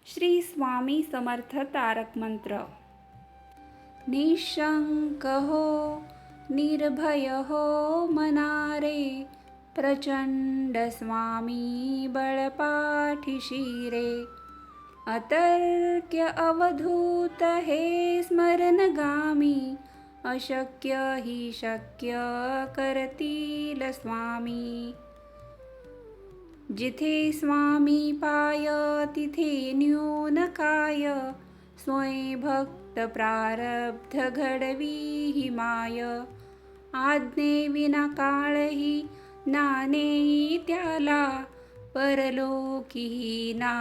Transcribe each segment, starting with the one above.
श्री स्वामी समर्थ तारक मंत्र। निशंक हो निर्भय हो मनारे, प्रचंड स्वामी बळपाठीशी रे। अतर्क्य अवधूत हे स्मरणगामी, अशक्य ही शक्य करतील स्वामी। जिथे स्वामी पाय तिथे न्यून काय, स्वयं भक्त प्रारब्ध घडवी ही माय। आज्ञेविना काळही नानेही त्याला, परलोकीही ना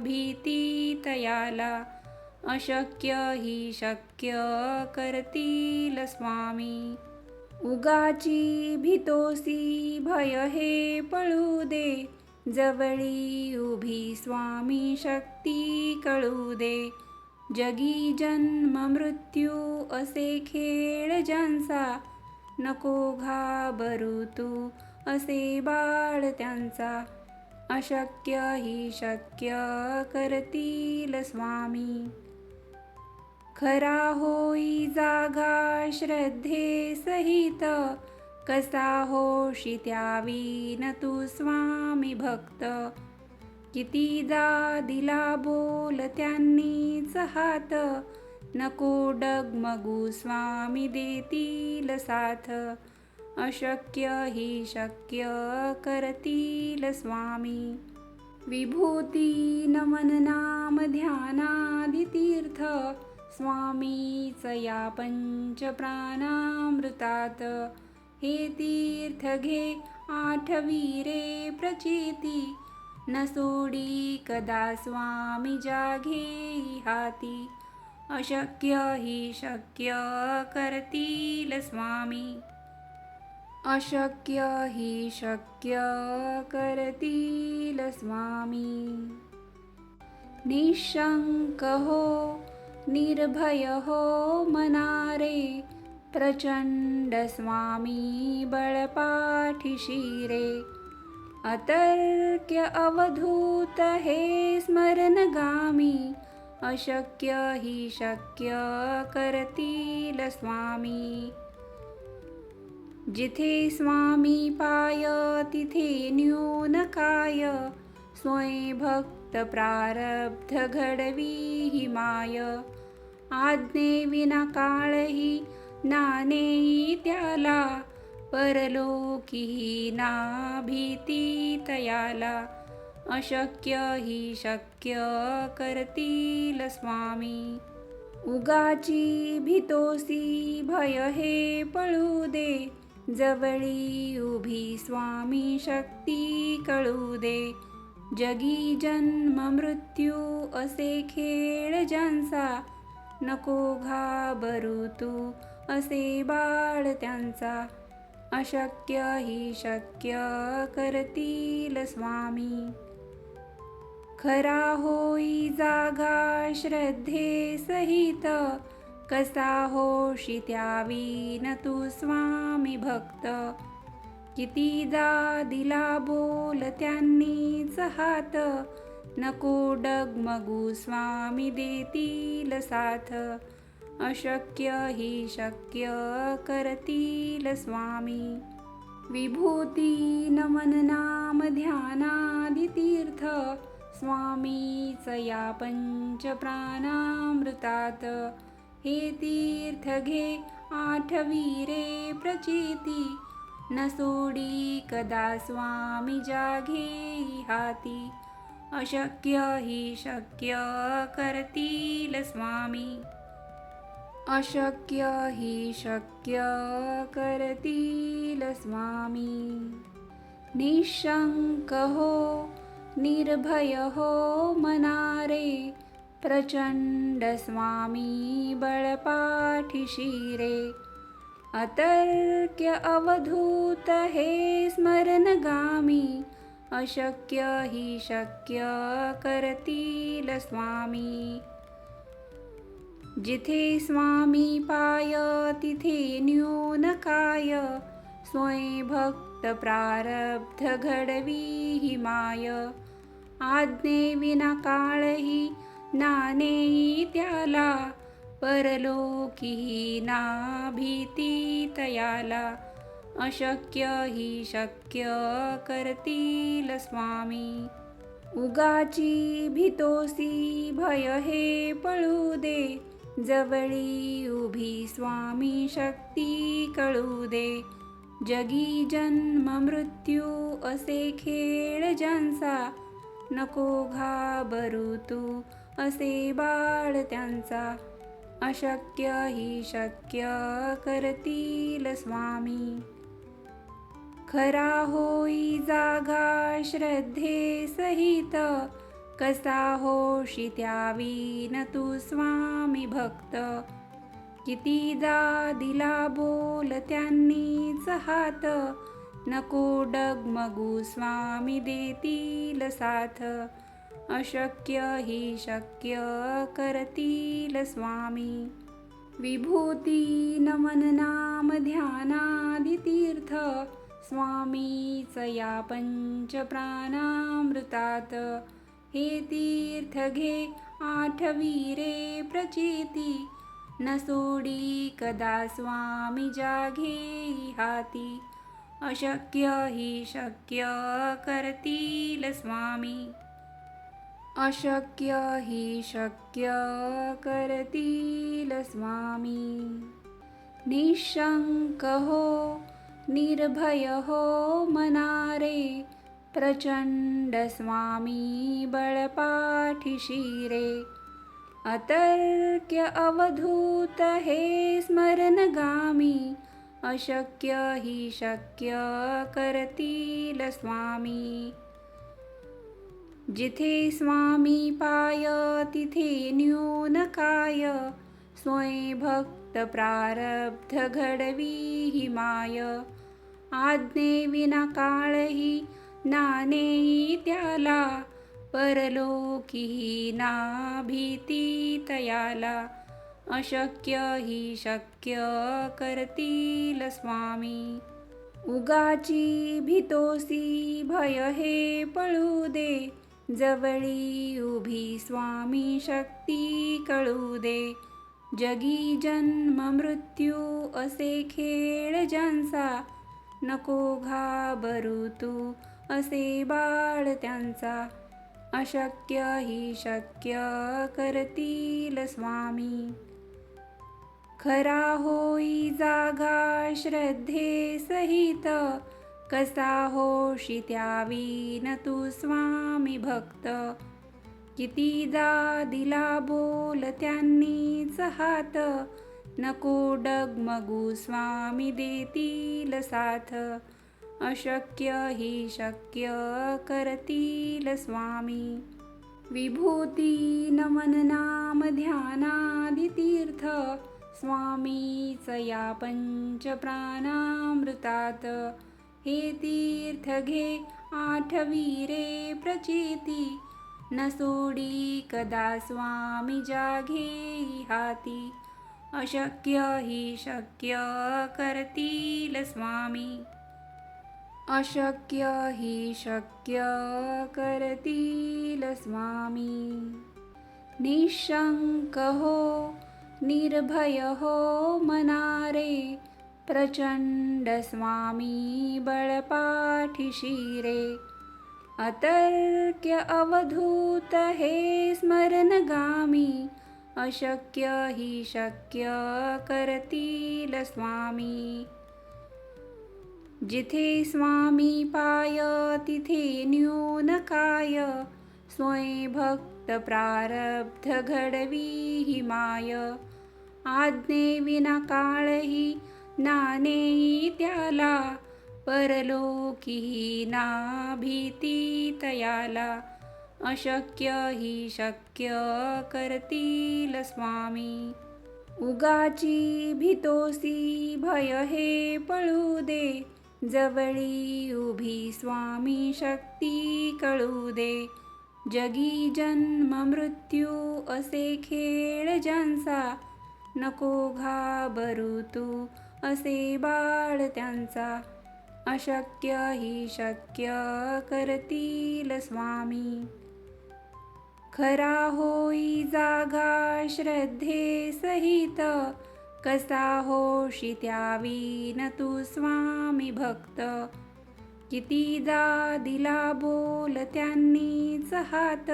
भीती तयाला। अशक्य ही शक्य करतील स्वामी। उगाची भीतोसी भय हे पळू दे, जवळी उभी स्वामी शक्ती कळू दे। जगी जन्म मृत्यू असे खेळ ज्यांचा, नको घाबरू तू असे बाळ त्यांचा। अशक्य ही शक्य करतील स्वामी। खरा होई जागा श्रद्धे सहित, कसा होशी त्यावीन तू स्वामी भक्त। कितीदा दिला बोल त्यांनीच हात, नको डगमगू स्वामी देतील साथ। अशक्य ही शक्य करतील स्वामी। विभूती नमन नाम ध्यानादि तीर्थ, स्वामीच या पंच प्राणामृतात। हे तीर्थ घे आठवी रे प्रचिती, न सोडी कदा स्वामी जाघे हाती। अशक्य ही शक्य करतील स्वामी। अशक्य ही शक्य करतील स्वामी। निशंक हो निर्भय हो मनारे, प्रचंड स्वामी बळपाठीशी रे। अतर्क्य अवधूत हे स्मरणगामी, अशक्य ही शक्य करतील स्वामी। जिथे स्वामी पाय तिथे न्यून काय, स्वयं भक्त प्रारब्ध घडवी ही माय। आज्ञेविना काळही नानेही त्याला, परलोकीही ना भीती तयाला। अशक्य ही शक्य करतील स्वामी। उगाची भीतोसी भय हे पळू दे, जवळी उभी स्वामी शक्ती कळू दे। जगी जन्म मृत्यू असे खेळ ज्यांचा, नको घाबरू तू असे बाळ त्यांचा। अशक्य ही शक्य करतील स्वामी। खरा होई जागा श्रद्धे सहित, कसा होशी त्यावीन तू स्वामी भक्त। कितीदा दिला बोल त्यांनीच हात, नको डगमगू स्वामी देतील साथ। अशक्य ही शक्य करतील स्वामी। विभूती नमन नाम ध्यानादि तीर्थ, स्वामीच या पंच प्राणामृतात। हे तीर्थ घे आठवी रे प्रचिती, न सोडी कदा स्वामी जाघे हाती। अशक्य ही शक्य करतील स्वामी। अशक्य ही शक्य करतील स्वामी। निशंक हो निर्भय हो मनारे, प्रचंड स्वामी बळपाठीशी रे। अतर्क्य अवधूत हे स्मरणगामी, अशक्य ही शक्य करतील स्वामी। जिथे स्वामी पाय तिथे न्यून काय, स्वयं भक्त प्रारब्ध घडवी ही माय। आज्ञेविना काळही नानेई त्याला, परलोकीही ना भीती तयाला. अशक्य ही शक्य करतील स्वामी. उगाची भीतोसी भय हे पळू दे, जवळी उभी स्वामी शक्ती कळू दे. जगी जन्म मृत्यू असे खेळ ज्यांचा, नको घाबरू तू असे बाळ त्यांचा. अशक्य ही शक्य करतील स्वामी. खरा होई जागा श्रद्धे सहित, कसा होशी त्यावीन तू स्वामी भक्त. कितीदा दिला बोल त्यांनीच हात, नको डगमगू स्वामी देतील साथ. अशक्य ही शक्य करतील स्वामी. विभूती नमन नाम ध्यानादि तीर्थ, स्वामीच या पंच प्राणामृतात. हे तीर्थ घे आठवी रे प्रचिती, न सोडी कदा स्वामी जाघे हाती. अशक्य ही शक्य करतील स्वामी. अशक्य ही शक्य करतील स्वामी. निशंक हो निर्भय हो मनारे, प्रचंड स्वामी बळपाठीशी रे. अतर्क्य अवधूत हे स्मरणगामी, अशक्य ही शक्य करतील स्वामी. जिथे स्वामी पाय तिथे न्यून काय, स्वयं भक्त प्रारब्ध घडवी ही माय. आज्ञेविना काळही नानेई त्याला, परलोकीही ना भीती तयाला. अशक्य ही शक्य करतील स्वामी. उगाची भीतोसी भय हे पळू दे, जवळी उभी स्वामी शक्ती कळू दे. जगी जन्म मृत्यू असे खेळ ज्यांचा, नको घाबरू तू असे बाळ त्यांचा. अशक्य ही शक्य करतील स्वामी. खरा होई जागा श्रद्धे सहित, कसा होशी त्यावीन तू स्वामी भक्त. कितीदा दिला बोल त्यांनीच हात, नको डगमगू स्वामी देतील साथ. अशक्य ही शक्य करतील स्वामी. विभूती नमन नाम ध्यानादि तीर्थ, स्वामीच या पंच प्राणामृतात. हे तीर्थ घे आठवी रे प्रचिती, न सोडी कदा स्वामी जाघे हाती. अशक्य ही शक्य करतील स्वामी. अशक्य ही शक्य करतील स्वामी. निशंक हो निर्भय हो मनारे, प्रचंड स्वामी बळपाठीशी रे. अतर्क्य अवधूत हे स्मरणगामी, अशक्य ही शक्य करतील स्वामी. जिथे स्वामी पाय तिथे न्यून काय, स्वयं भक्त प्रारब्ध घडवी ही माय. आज्ञेविना काळही नानेई त्याला, परलोकीही ना भीती तयाला. अशक्य ही शक्य करतील स्वामी. उगाची भीतोसी भय हे पळू दे, जवळी उभी स्वामी शक्ती कळू दे. जगी जन्म मृत्यू असे खेळ ज्यांचा, नको घाबरू तू असे बाळ त्यांचा. अशक्य ही शक्य करतील स्वामी. खरा होई जागा श्रद्धे सहित, कसा होशी त्यावीन तू स्वामी भक्त. कितीदा दिला बोल त्यांनीच हात,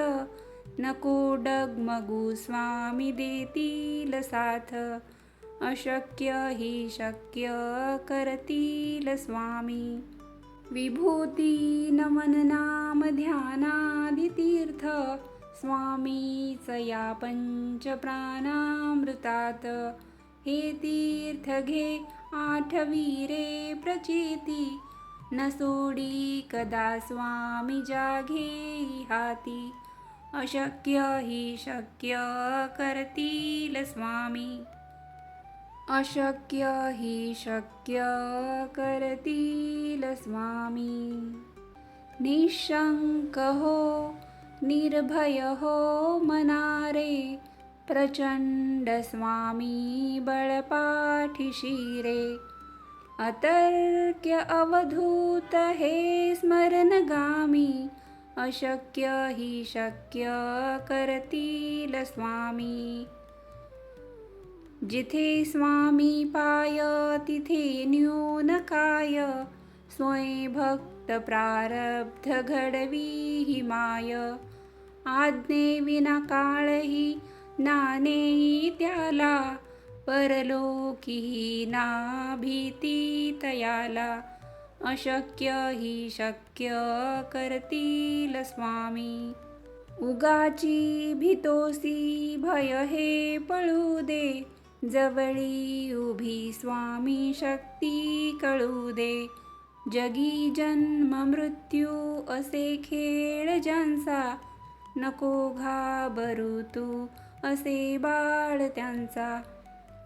नको डगमगू स्वामी देतील साथ. अशक्य ही शक्य करतील स्वामी. विभूती नमन नाम ध्यानादि तीर्थ, स्वामीच या पंच प्राणामृतात. हे तीर्थ घे आठवी रे प्रचिती, न सोडी कदा स्वामी जाघे हाती. अशक्य ही शक्य करतील स्वामी. अशक्य ही शक्य करतील स्वामी. निशंक हो निर्भय हो मनारे, प्रचंड स्वामी बळपाठीशी रे. अतर्क्य अवधूत हे स्मरणगामी, अशक्य ही शक्य करतील स्वामी. जिथे स्वामी पाय तिथे न्यून काय, स्वयं भक्त प्रारब्ध घडवी ही माय. आज्ञे विना काळही नानेही त्याला, परलोकीही ना भीती तयाला. अशक्य ही शक्य करतील स्वामी. उगाची भीतोसी भय हे पळू दे, जवळी उभी स्वामी शक्ती कळू दे. जगी जन्म मृत्यू असे खेळ ज्यांचा, नको घाबरू तू असे बाळ त्यांचा.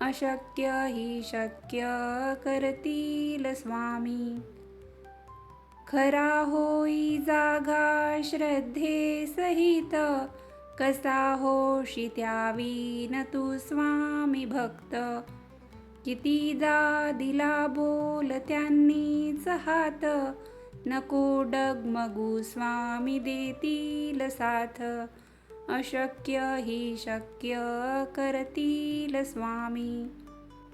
अशक्य ही शक्य करतील स्वामी. खरा होई जागा श्रद्धे सहित, कसा होशी त्यावीन तू स्वामी भक्त. कितीदा दिला बोल त्यांनीच हात, नको डगमगू स्वामी देतील साथ. अशक्य ही शक्य करतील स्वामी.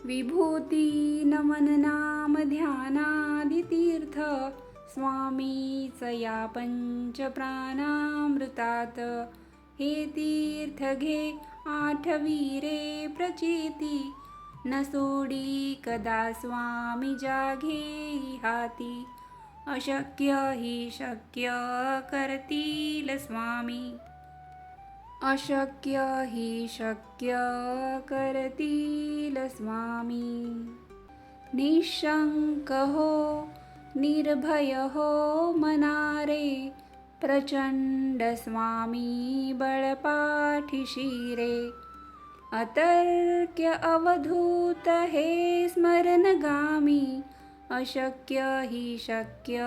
विभूती नमन नाम ध्यानादि तीर्थ, स्वामीच या पंच प्राणामृतात. हे तीर्थ घे आठवी रे प्रचिती, न सोडी कदा स्वामी जाघे हाती. अशक्य ही शक्य करतील स्वामी. अशक्य ही शक्य करतील स्वामी. निशंक हो निर्भय हो मनारे, प्रचंड स्वामी बळपाठीशी रे. अतर्क्य अवधूत हे स्मरणगामी, अशक्य ही शक्य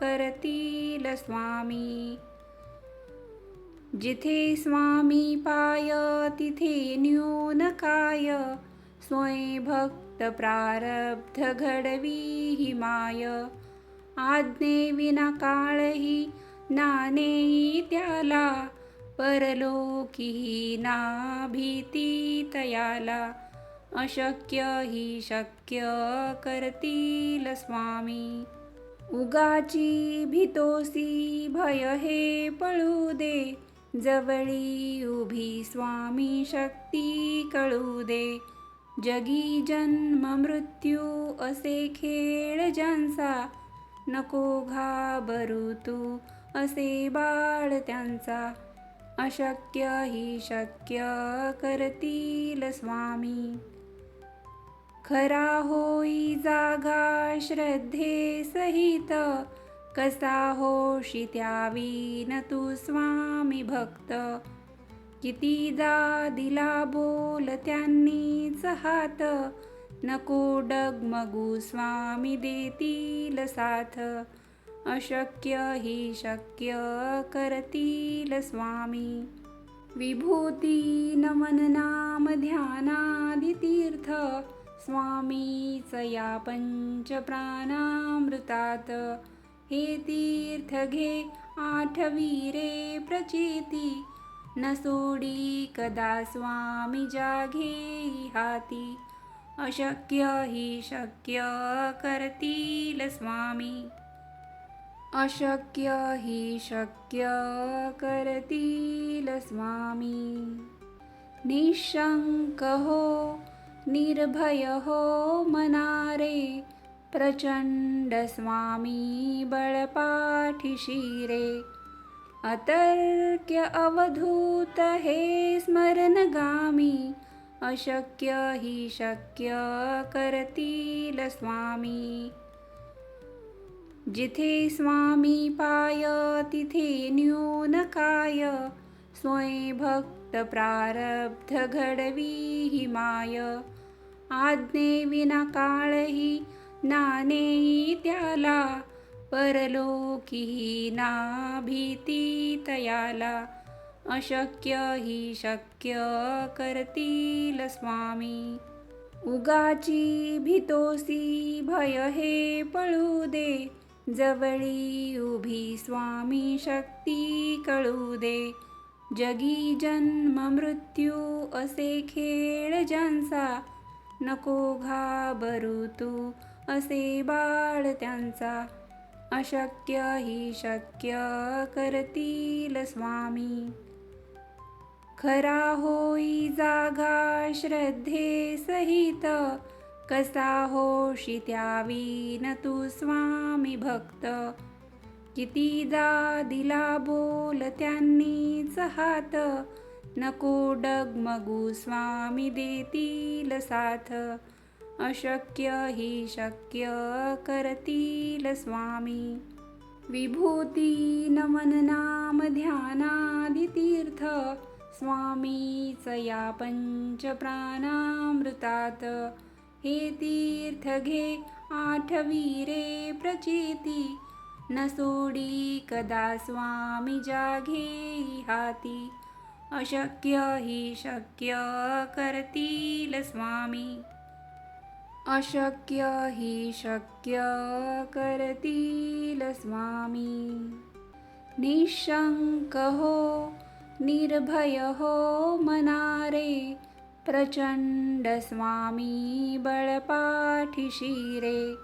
करतील स्वामी. जिथे स्वामी पाय तिथे न्यून काय, स्वयं भक्त प्रारब्ध घडवी ही माय. आज्ञे विना काळही नानेही त्याला, परलोकीही ना भीती तयाला. अशक्य ही शक्य करतील स्वामी. उगाची भीतोसी भय हे पळू दे, जवळी उभी स्वामी शक्ती कळू दे. जगी जन्म मृत्यू असे खेळ ज्यांचा, नको घाबरू तू असे बाळ त्यांचा. अशक्य ही शक्य करतील स्वामी. खरा होई जागा श्रद्धे सहित, कसा होशी त्यावीन तू स्वामी भक्त. कितीदा दिला बोल त्यांनीच हात, नको डगमगू स्वामी देतील साथ. अशक्य ही शक्य करतील स्वामी. विभूती नमन नाम ध्यानादि तीर्थ, स्वामीच या पंच प्राणामृतात. हे तीर्थ घे आठवी रे प्रचिती, न सोडी कदा स्वामी जाघे हाती. अशक्य ही शक्य करतील स्वामी. अशक्य ही शक्य करतील स्वामी. निशंक हो निर्भय हो मनारे, प्रचंड स्वामी बळपाठीशी रे. अतर्क्य अवधूत हे स्मरणगामी, अशक्य ही शक्य करतील स्वामी. जिथे स्वामी पाय तिथे न्यून काय, स्वयं भक्त प्रारब्ध घडवी ही माय. आज्ञे विना काळही नाने त्याला, परलोकीही ना भीती तयाला. अशक्य ही शक्य करतील स्वामी. उगाची भीतोसी भय हे पळू दे, जवळी उभी स्वामी शक्ती कळू दे. जगी जन्म मृत्यू असे खेळ ज्यांचा, नको घाबरू तू असे बाळ त्यांचा. अशक्य ही शक्य करतील स्वामी. खरा होई जागा श्रद्धे सहित, कसा होशी त्यावीन तू स्वामी भक्त. कितीदा दिला बोल त्यांनीच हात, नको डगमगू स्वामी देतील साथ. अशक्य ही शक्य करतील स्वामी. विभूती नमन नाम ध्यानादि तीर्थ, स्वामीच या पंच प्राणामृतात. हे तीर्थ घे आठवी रे प्रचिती, न सोडी कदा स्वामी जाघे हाती. अशक्य ही शक्य करतील स्वामी. अशक्य ही शक्य करतील स्वामी. निशंक हो निर्भय हो मनारे, प्रचंड स्वामी बळपाठीशी रे.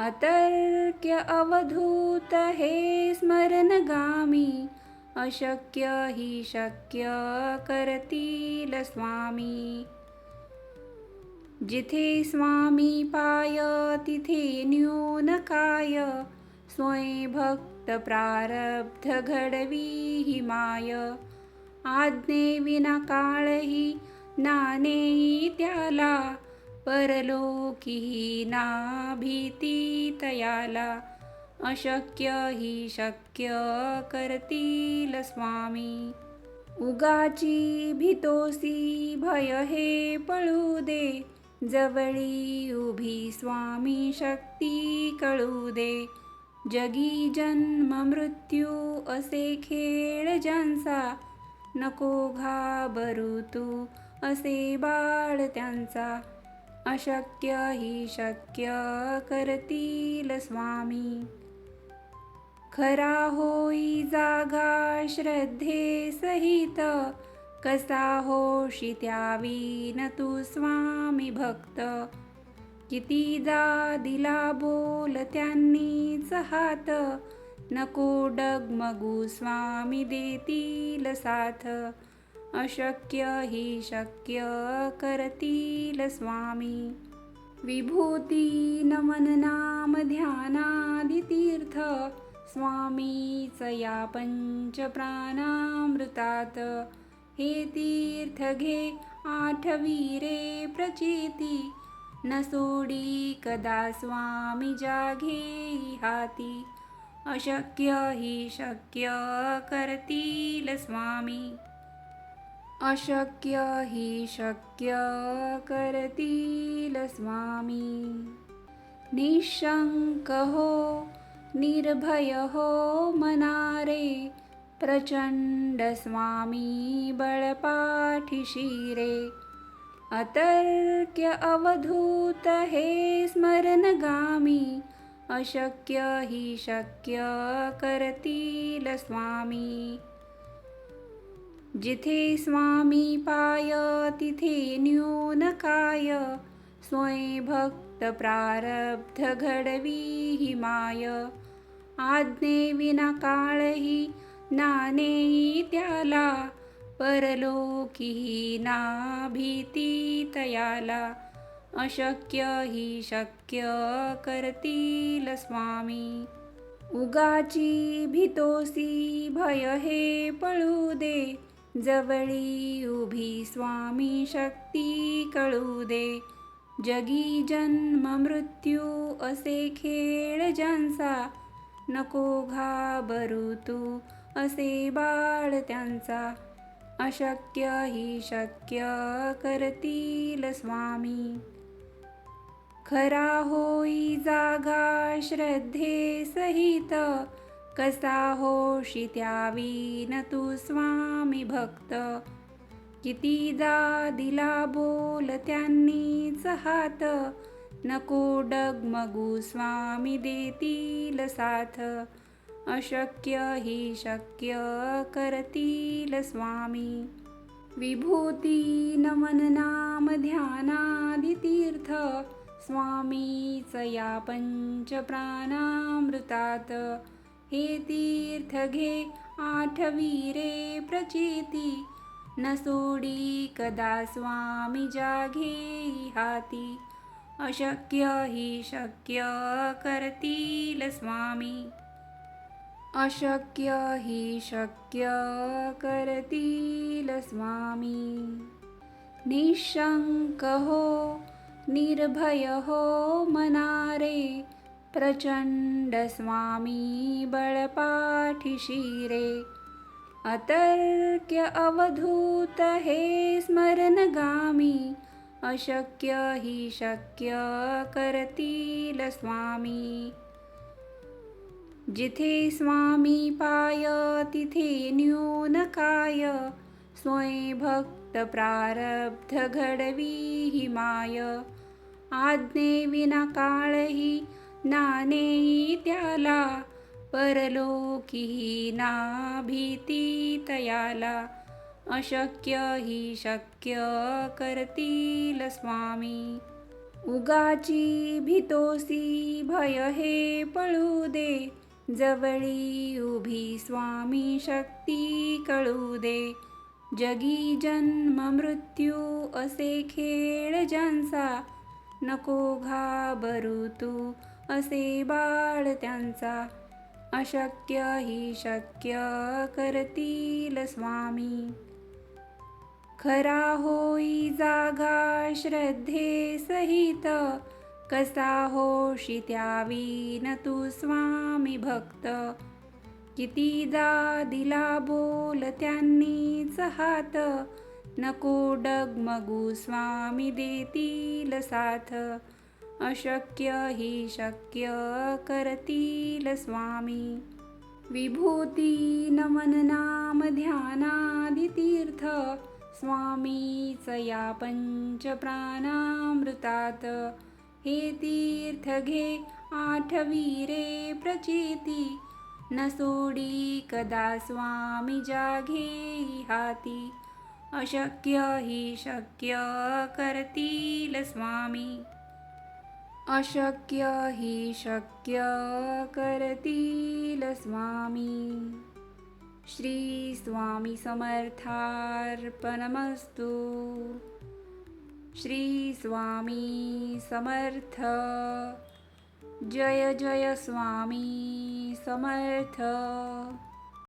अतर्क्य अवधूत हे स्मरणगामी, अशक्य ही शक्य करतील स्वामी. जिथे स्वामी पाय तिथे न्यून काय, स्वयं भक्त प्रारब्ध घडवी ही माय. आज्ञे विना काळही नाने त्याला, परलोकीही ना भीती तयाला. अशक्य ही शक्य करतील स्वामी. उगाची भीतोसी भय हे पळू दे, जवळी उभी स्वामी शक्ती कळू दे. जगी जन्म मृत्यू असे खेळ ज्यांचा, नको घाबरू तू असे बाळ त्यांचा. अशक्य ही शक्य करतील स्वामी. खरा होई जागा श्रद्धे सहित, कसा होशी त्यावीन तू स्वामी भक्त. कितीदा दिला बोल त्यांनीच हात, नको डगमगू स्वामी देतील साथ. अशक्य ही शक्य करतील स्वामी. विभूती नमन नाम ध्यानादि तीर्थ, स्वामीच या पंच प्राणामृतात. हे तीर्थ घे आठवी रे प्रचिती, न सोडी कदा स्वामी जाघे हाती. अशक्य ही शक्य करतील स्वामी. अशक्य ही शक्य करतील स्वामी. निशंक हो निर्भय हो मनारे, प्रचंड स्वामी बळपाठीशी रे. अतर्क्य अवधूत हे स्मरणगामी, अशक्य ही शक्य करतील स्वामी. जिथे स्वामी पाय तिथे न्यून काय, स्वयं भक्त प्रारब्ध घडवी ही माय. आज्ञे विना काळही नानेही त्याला, परलोकीही ना भीती तयाला. अशक्य ही शक्य करतील स्वामी. उगाची भीतोसी भय हे पळू दे, जवळी उभी स्वामी शक्ती कळू दे. जगी जन्म मृत्यू असे खेळ ज्यांचा, नको घाबरू तू असे बाळ त्यांचा. अशक्य ही शक्य करतील स्वामी. खरा होई जागा श्रद्धे सहित, कसा होशी त्यावीन तू स्वामी भक्त. कितीदा दिला बोल त्यांनीच हात, नको डगमगू स्वामी देतील साथ. अशक्य ही शक्य करतील स्वामी. विभूती नमन नाम ध्यानादि तीर्थ, स्वामीच या पंच प्राणामृतात. हे तीर्थ घे आठवी रे प्रचिती, न सोडी कदा स्वामी जाघे हाती. अशक्य ही शक्य करतील स्वामी. अशक्य ही शक्य करतील स्वामी. निशंक हो निर्भय हो मनारे, प्रचंड स्वामी बळपाठीशी रे. अतर्क्य अवधूत हे स्मरणगामी, अशक्य ही शक्य करतील स्वामी. जिथे स्वामी पाय तिथे न्यून काय, स्वयं भक्त प्रारब्ध घडवी ही माय. आज्ञे विना काळही नानेही त्याला, परलोकीही ना भीती तयाला. अशक्य ही शक्य करतील स्वामी. उगाची भीतोसी भय हे पळू दे, जवळी उभी स्वामी शक्ती कळू दे. जगी जन्म मृत्यू असे खेळ ज्यांचा, नको घाबरू तू असे बाळ त्यांचा. अशक्य ही शक्य करतील स्वामी. खरा होई जागा श्रद्धे सहित, कसा होशी त्यावीन तू स्वामी भक्त. कितीदा दिला बोल त्यांनीच हात, नको डगमगू स्वामी देतील साथ. अशक्य ही शक्य करतील स्वामी. विभूती नमन नाम ध्यानादि तीर्थ, स्वामीच या पंच प्राणामृतात. हे तीर्थ घे आठवी रे प्रचिती, न सोडी कदा स्वामी जाघे हाती. अशक्य ही शक्य करतील स्वामी. अशक्य ही शक्य करतील स्वामी. श्री स्वामी समर्थार्पणमस्तु. श्री स्वामी समर्थ. जय जय स्वामी समर्थ.